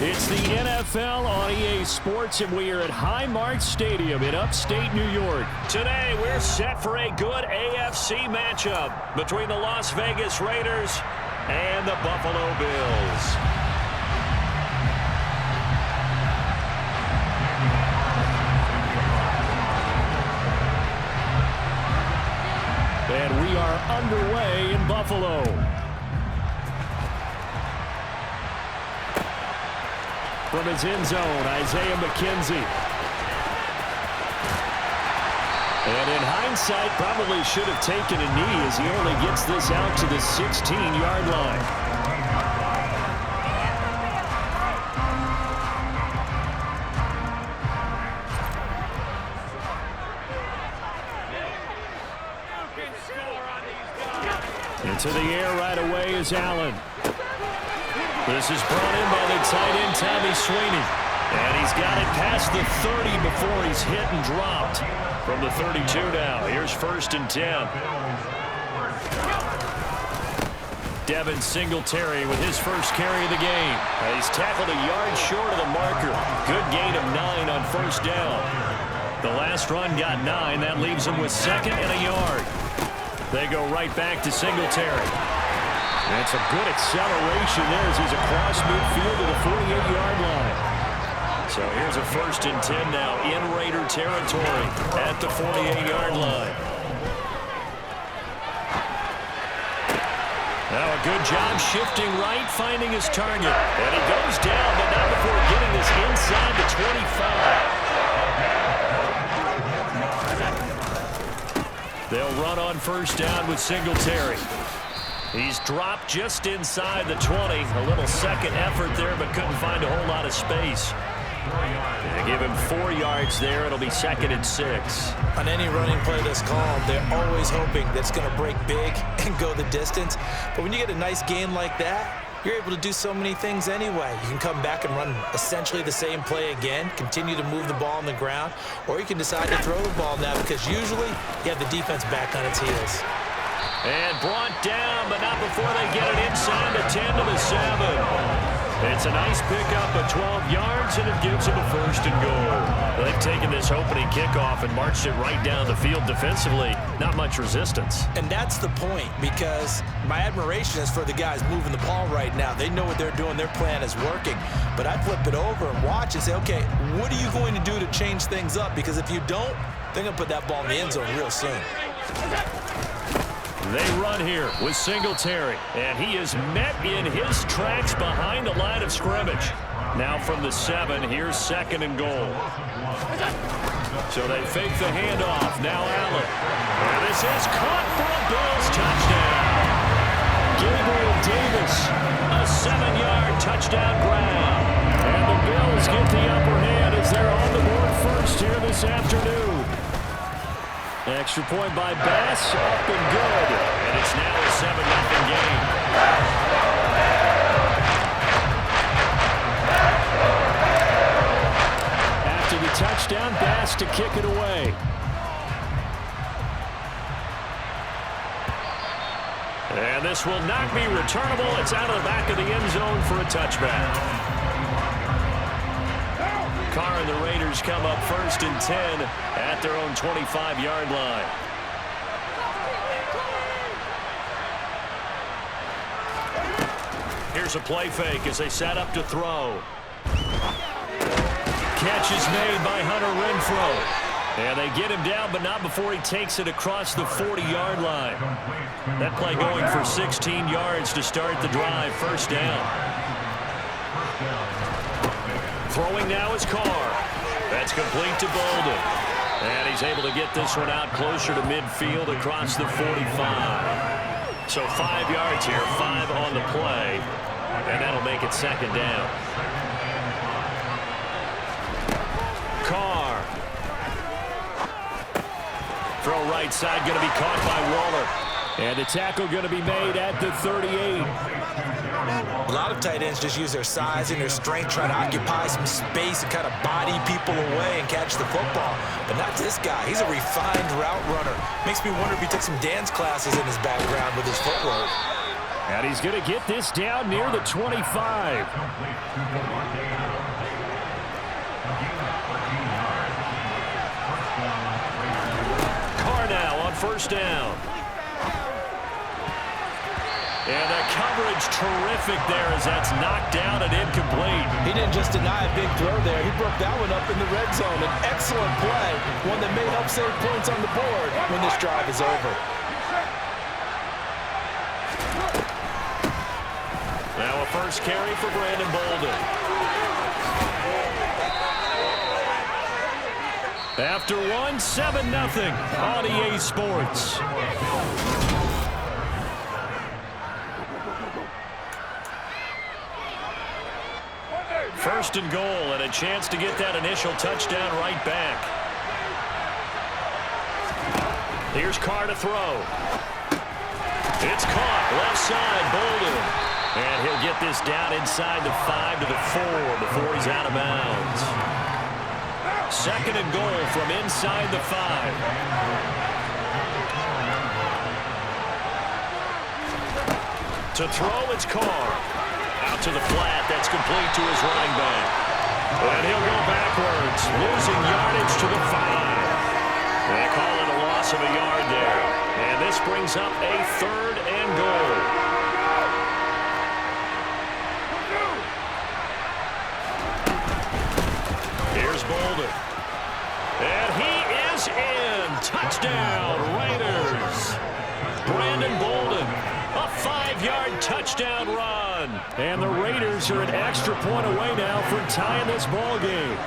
It's the NFL on EA Sports, and we are at Highmark Stadium in upstate New York. Today, we're set for a good AFC matchup between the Las Vegas Raiders and the Buffalo Bills. And we are underway in Buffalo. From his end zone, Isaiah McKenzie. And in hindsight, probably should have taken a knee as he only gets this out to the 16-yard line. Into the air right away is Allen. This is brought in by the tight end, Tommy Sweeney. And he's got it past the 30 before he's hit and dropped. From the 32 now, here's 1st and 10. Devin Singletary with his first carry of the game. He's tackled a yard short of the marker. Good gain of 9 on 1st down. The last run got 9. That leaves him with 2nd and a yard. They go right back to Singletary. That's a good acceleration there as he's across midfield to the 48-yard line. So here's a 1st and 10 now in Raider territory at the 48-yard line. Now a good job shifting right, finding his target. And he goes down, but not before getting this inside the 25. They'll run on 1st down with Singletary. He's dropped just inside the 20. A little second effort there, but couldn't find a whole lot of space. They give him 4 yards there. It'll be 2nd and 6. On any running play that's called, they're always hoping that it's going to break big and go the distance. But when you get a nice gain like that, you're able to do so many things anyway. You can come back and run essentially the same play again, continue to move the ball on the ground, or you can decide to throw the ball now because usually you have the defense back on its heels. And brought down, but not before they get it inside the 10 to the 7. It's a nice pickup of 12 yards, and it gives them a 1st and goal. They've taken this opening kickoff and marched it right down the field defensively. Not much resistance. And that's the point, because my admiration is for the guys moving the ball right now. They know what they're doing. Their plan is working. But I flip it over and watch and say, okay, what are you going to do to change things up? Because if you don't, they're going to put that ball in the end zone real soon. They run here with Singletary, and he is met in his tracks behind the line of scrimmage. Now from the 7, here's 2nd and goal. So they fake the handoff. Now Allen. And this is caught for a Bills touchdown. Gabriel Davis, a 7-yard touchdown grab. And the Bills get the upper hand as they're on the board first here this afternoon. Extra point by Bass, up and good. And it's now a 7-0 game. After the touchdown, Bass to kick it away. And this will not be returnable. It's out of the back of the end zone for a touchback. Carr and the Raiders come up 1st and 10 at their own 25-yard line. Here's a play fake as they set up to throw. Catch is made by Hunter Renfrow. And they get him down, but not before he takes it across the 40-yard line. That play going for 16 yards to start the drive. 1st down. Throwing now is Carr. That's complete to Bolden. And he's able to get this one out closer to midfield across the 45. So 5 yards here, 5 on the play. And that'll make it 2nd down. Carr. Throw right side going to be caught by Waller. And the tackle going to be made at the 38. A lot of tight ends just use their size and their strength, try to occupy some space and kind of body people away and catch the football. But not this guy. He's a refined route runner. Makes me wonder if he took some dance classes in his background with his footwork. And he's going to get this down near the 25. Carr now on first down. And the coverage terrific there as that's knocked down and incomplete. He didn't just deny a big throw there. He broke that one up in the red zone. An excellent play, one that may help save points on the board when this drive is over. Now a first carry for Brandon Bolden. After one, 7-0 on EA Sports. First and goal, and a chance to get that initial touchdown right back. Here's Carr to throw. It's caught, left side, Bolden. And he'll get this down inside the 5 to the 4 before he's out of bounds. Second and goal from inside the 5. To throw, it's Carr. Out to the flat, that's complete to his running back. And he'll go backwards, losing yardage to the 5. They call it a loss of a yard there. And this brings up a third and goal. Here's Bolden. And he is in. Touchdown, Raiders. Brandon Bolden. A 5-yard touchdown run. And the Raiders are an extra point away now from tying this ball game.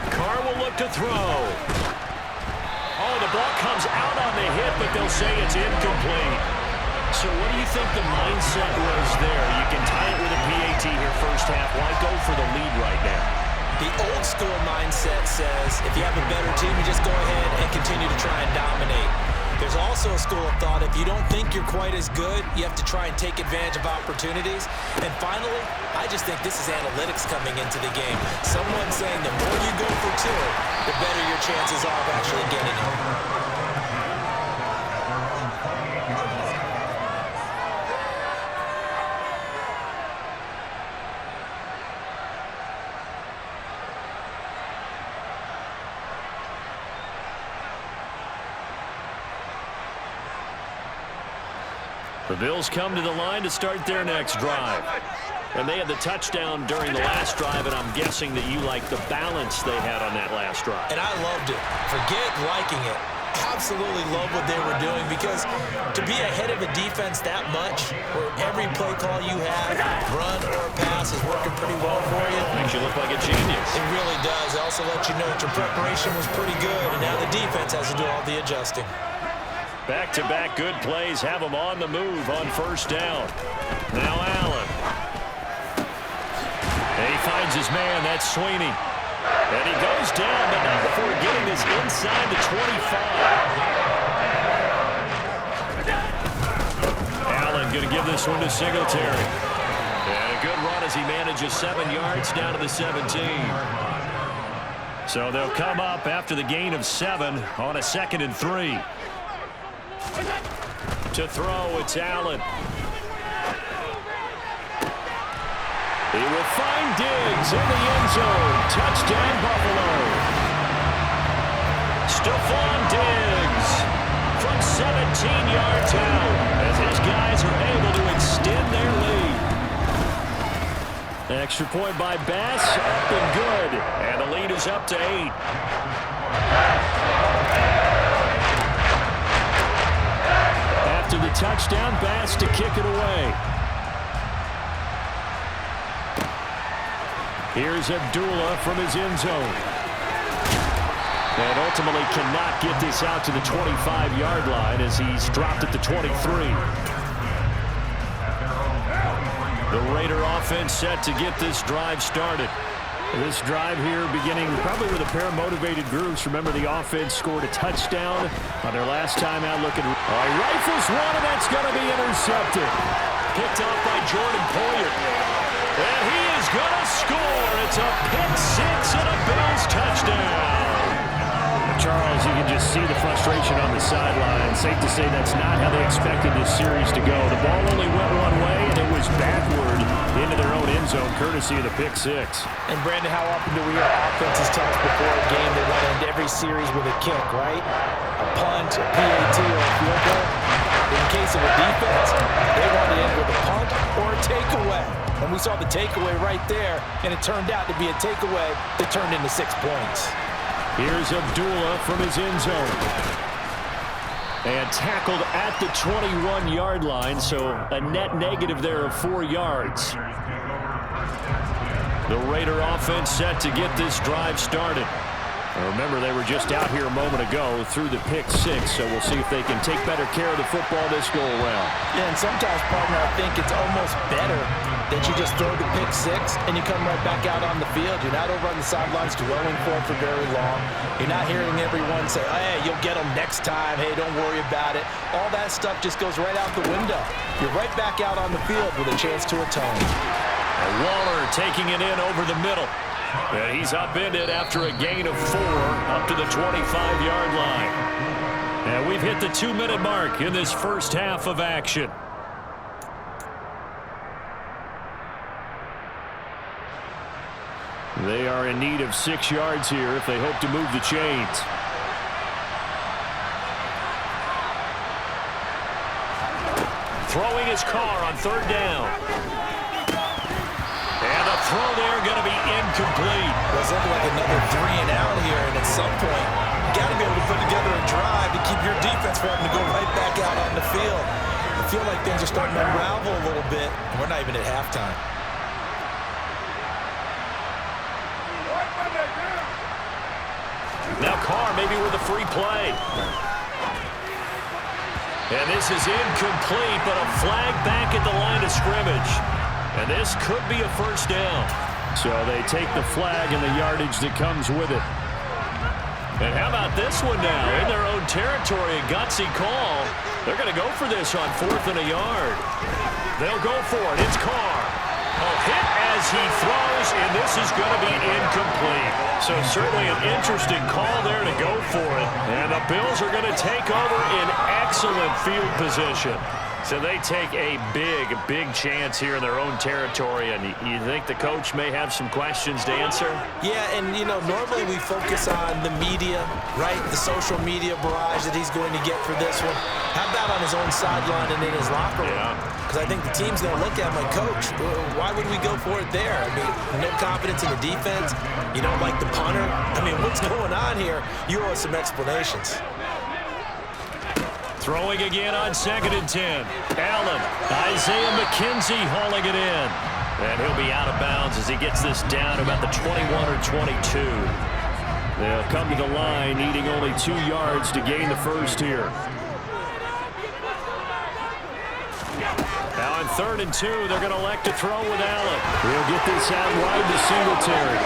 Carr will look to throw. Oh, the ball comes out on the hit, but they'll say it's incomplete. So what do you think the mindset was there? You can tie it with a PAT here first half. Why go for the lead right now? The old school mindset says if you have a better team, you just go ahead and continue to try and dominate. There's also a school of thought, if you don't think you're quite as good, you have to try and take advantage of opportunities. And finally, I just think this is analytics coming into the game. Someone saying the more you go for two, the better your chances are of actually getting it. The Bills come to the line to start their next drive. And they had the touchdown during the last drive, and I'm guessing that you like the balance they had on that last drive. And I loved it. Forget liking it. Absolutely love what they were doing, because to be ahead of a defense that much, where every play call you have, run or pass, is working pretty well for you. Makes you look like a genius. It really does. It also lets you know that your preparation was pretty good, and now the defense has to do all the adjusting. Back-to-back good plays have him on the move on first down. Now Allen. And he finds his man. That's Sweeney. And he goes down, but not before getting this inside the 25. Allen going to give this one to Singletary. And a good run as he manages 7 yards down to the 17. So they'll come up after the gain of 7 on a 2nd and 3. To throw, it's Allen. He will find Diggs in the end zone. Touchdown, Buffalo. Stephon Diggs from 17 yards out as his guys are able to extend their lead. Extra point by Bass, up and good. And the lead is up to 8. After the touchdown, Bass to kick it away. Here's Abdullah from his end zone. And ultimately cannot get this out to the 25-yard line as he's dropped at the 23. The Raider offense set to get this drive started. This drive here beginning probably with a pair of motivated groups. Remember, the offense scored a touchdown on their last time out looking. He rifles one, and that's going to be intercepted. Picked off by Jordan Poyer. And he is going to score. It's a pick six and a Bills touchdown. Charles, you can just see the frustration on the sideline. Safe to say that's not how they expected this series to go. The ball only went one way, and it was backward into their own end zone, courtesy of the pick six. And, Brandon, how often do we hear offenses tell us before a game they want to end every series with a kick, right? A punt, a PAT, or a field goal. In case of a defense, they want to end with a punt or a takeaway. And we saw the takeaway right there, and it turned out to be a takeaway that turned into 6 points. Here's Abdullah from his end zone. And tackled at the 21-yard line, so a net negative there of 4 yards. The Raider offense set to get this drive started. Remember, they were just out here a moment ago through the pick six, so we'll see if they can take better care of the football this go-around. Yeah, and sometimes, partner, I think it's almost better that you just throw the pick six and you come right back out on the field. You're not over on the sidelines dwelling for it for very long. You're not hearing everyone say, hey, you'll get them next time. Hey, don't worry about it. All that stuff just goes right out the window. You're right back out on the field with a chance to atone. And Waller taking it in over the middle. And he's upended after a gain of 4 up to the 25-yard line. And we've hit the 2-minute mark in this first half of action. They are in need of 6 yards here if they hope to move the chains. Throwing his car on 3rd down. And the throw there going to be incomplete. It's looking like another 3 and out here, and at some point, you got to be able to put together a drive to keep your defense from having to go right back out on the field. I feel like things are starting to unravel a little bit, and we're not even at halftime. Now Carr maybe with a free play. And this is incomplete, but a flag back at the line of scrimmage. And this could be a first down. So they take the flag and the yardage that comes with it. And how about this one now? In their own territory, a gutsy call. They're going to go for this on 4th and a yard. They'll go for it. It's Carr. A hit as he throws, and this is going to be incomplete. So certainly an interesting call there to go for it. And the Bills are going to take over in excellent field position. So they take a big chance here in their own territory, and you think the coach may have some questions to answer? Yeah, and, you know, normally we focus on the media, right, the social media barrage that he's going to get for this one. How about on his own sideline and in his locker room? Because I think the team's going to look at him like, Coach, why would we go for it there? I mean, no confidence in the defense. You don't like the punter. I mean, what's going on here? You owe us some explanations. Throwing again on 2nd and 10. Allen, Isaiah McKenzie hauling it in. And he'll be out of bounds as he gets this down about the 21 or 22. They'll come to the line needing only 2 yards to gain the first here. Now on 3rd and 2, they're going to elect to throw with Allen. He'll get this out wide to Singletary.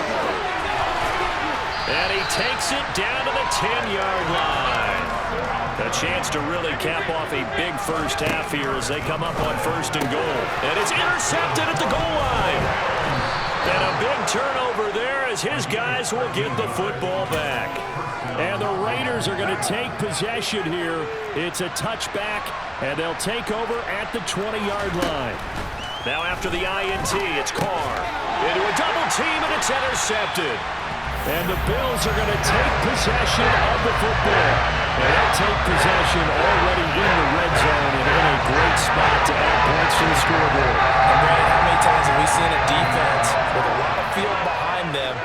And he takes it down to the 10-yard line. A chance to really cap off a big first half here as they come up on 1st and goal. And it's intercepted at the goal line. And a big turnover there as his guys will get the football back. And the Raiders are going to take possession here. It's a touchback, and they'll take over at the 20-yard line. Now after the INT, it's Carr. Into a double team, and it's intercepted. And the Bills are going to take possession of the football. And they'll take possession already in the red zone and in a great spot to add points to the scoreboard. And Brandon, how many times have we seen a defense with a lot of field behind them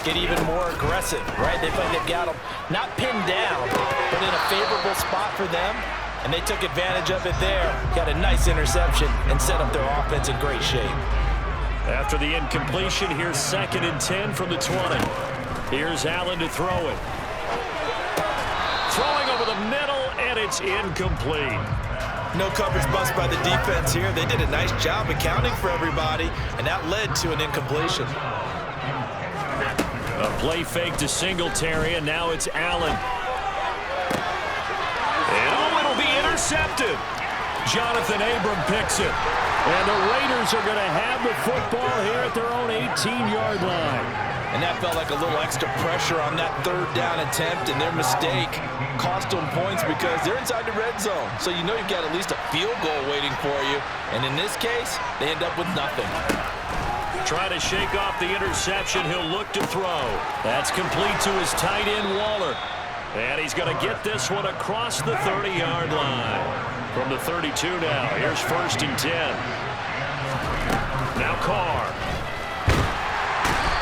get even more aggressive, right? They think they've got them not pinned down, but in a favorable spot for them. And they took advantage of it there. Got a nice interception and set up their offense in great shape. After the incompletion, here's 2nd and 10 from the 20. Here's Allen to throw it. Throwing over the middle, and it's incomplete. No coverage bust by the defense here. They did a nice job accounting for everybody, and that led to an incompletion. A play fake to Singletary, and now it's Allen. And it'll be intercepted. Jonathan Abram picks it. And the Raiders are going to have the football here at their own 18-yard line. And that felt like a little extra pressure on that third down attempt, and their mistake cost them points because they're inside the red zone. So you know you've got at least a field goal waiting for you. And in this case, they end up with nothing. Trying to shake off the interception. He'll look to throw. That's complete to his tight end, Waller. And he's going to get this one across the 30-yard line. From the 32 now, here's 1st and 10. Now Carr.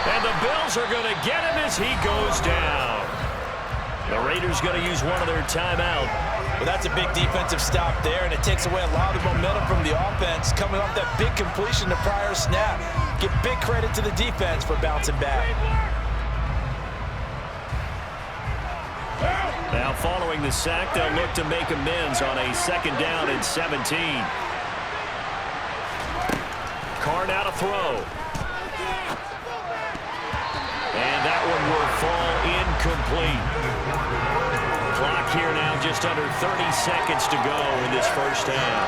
And the Bills are going to get him as he goes down. The Raiders going to use one of their timeout. Well, that's a big defensive stop there, and it takes away a lot of the momentum from the offense coming off that big completion the prior snap. Give big credit to the defense for bouncing back. Now following the sack, they'll look to make amends on a 2nd down and 17. Carr now to throw. And that one will fall incomplete. Clock here now just under 30 seconds to go in this first half.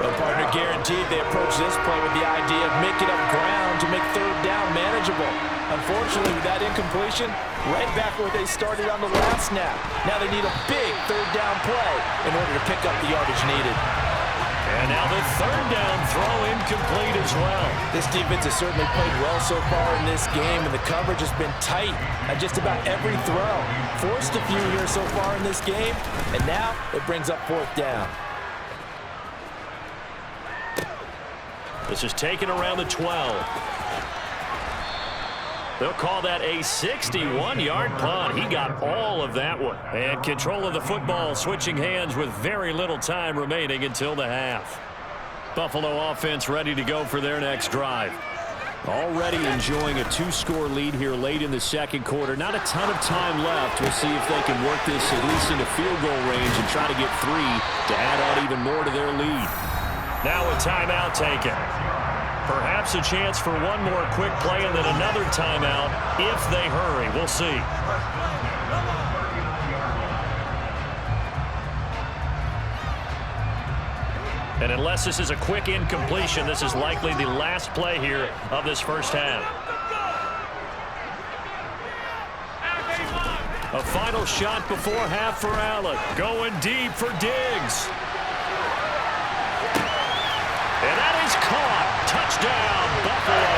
Well, partner, guaranteed they approach this play with the idea of making up ground to make 3rd down manageable. Unfortunately, with that incompletion, right back where they started on the last snap. Now they need a big 3rd down play in order to pick up the yardage needed. And now the 3rd down throw incomplete as well. This defense has certainly played well so far in this game, and the coverage has been tight at just about every throw. Forced a few here so far in this game, and now it brings up 4th down. This is taken around the 12. They'll call that a 61-yard punt. He got all of that one. And control of the football switching hands with very little time remaining until the half. Buffalo offense ready to go for their next drive. Already enjoying a 2-score lead here late in the 2nd quarter. Not a ton of time left. We'll see if they can work this at least into field goal range and try to get 3 to add on even more to their lead. Now a timeout taken. Perhaps a chance for one more quick play and then another timeout if they hurry. We'll see. And unless this is a quick incompletion, this is likely the last play here of this first half. A final shot before half for Allen. Going deep for Diggs. And that is caught. Touchdown, Buffalo.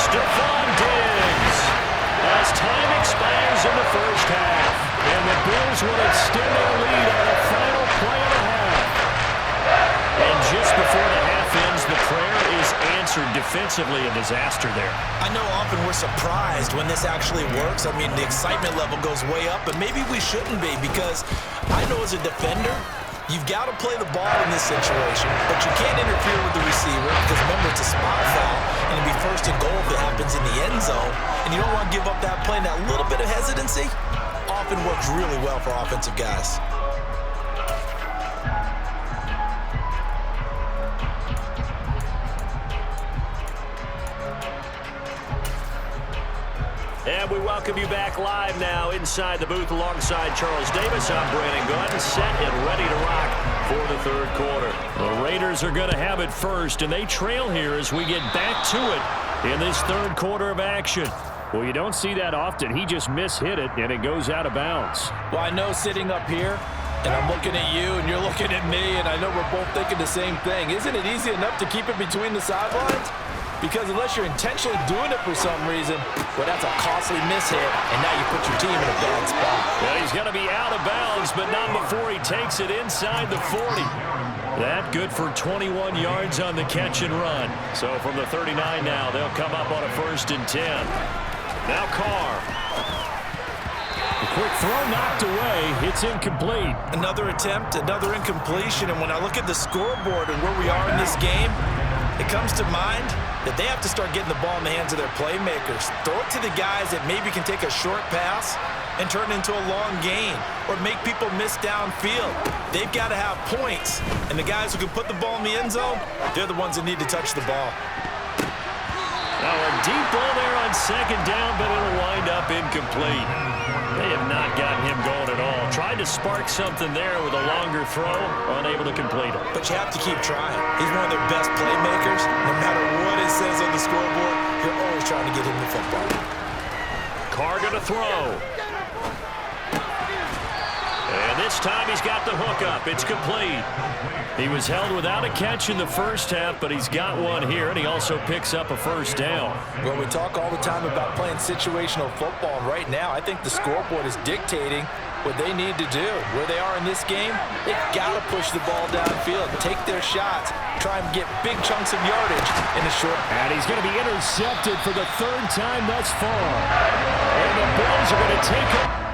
Stephon Diggs. As time expires in the first half. And the Bills will extend their lead on a final play and a half. And just before the half ends, the prayer is answered defensively. A disaster there. I know often we're surprised when this actually works. I mean, the excitement level goes way up, but maybe we shouldn't be because I know as a defender, you've got to play the ball in this situation, but you can't interfere with the receiver because, remember, it's a spot foul, and it'll be 1st and goal if it happens in the end zone, and you don't want to give up that play. And that little bit of hesitancy often works really well for offensive guys. And we welcome you back live now inside the booth alongside Charles Davis. I'm Brandon Gunn, set and ready to rock for the 3rd quarter. The Raiders are going to have it first, and they trail here as we get back to it in this 3rd quarter of action. Well, you don't see that often. He just mishit it, and it goes out of bounds. Well, I know sitting up here, and I'm looking at you, and you're looking at me, and I know we're both thinking the same thing. Isn't it easy enough to keep it between the sidelines? Because unless you're intentionally doing it for some reason, well, that's a costly mishit, and now you put your team in a bad spot. Well, he's going to be out of bounds, but not before he takes it inside the 40. That good for 21 yards on the catch and run. So from the 39 now, they'll come up on a 1st and 10. Now Carr. The quick throw knocked away. It's incomplete. Another attempt, another incompletion, and when I look at the scoreboard and where we are in this game, it comes to mind that they have to start getting the ball in the hands of their playmakers. Throw it to the guys that maybe can take a short pass and turn it into a long gain or make people miss downfield. They've got to have points, and the guys who can put the ball in the end zone, they're the ones that need to touch the ball. Now a deep ball there on 2nd down, but it'll wind up incomplete. They have not gotten him going at all. Tried to spark something there with a longer throw, unable to complete it. But you have to keep trying. He's one of their best playmakers. No matter what it says on the scoreboard, he'll always always trying to get him the football. Carr going to throw. And this time he's got the hook up. It's complete. He was held without a catch in the first half, but he's got one here, and he also picks up a first down. Well, we talk all the time about playing situational football, and right now I think the scoreboard is dictating what they need to do. Where they are in this game, they've got to push the ball downfield, take their shots, try and get big chunks of yardage in the short. And he's going to be intercepted for the third time thus far. And the Bills are going to take him.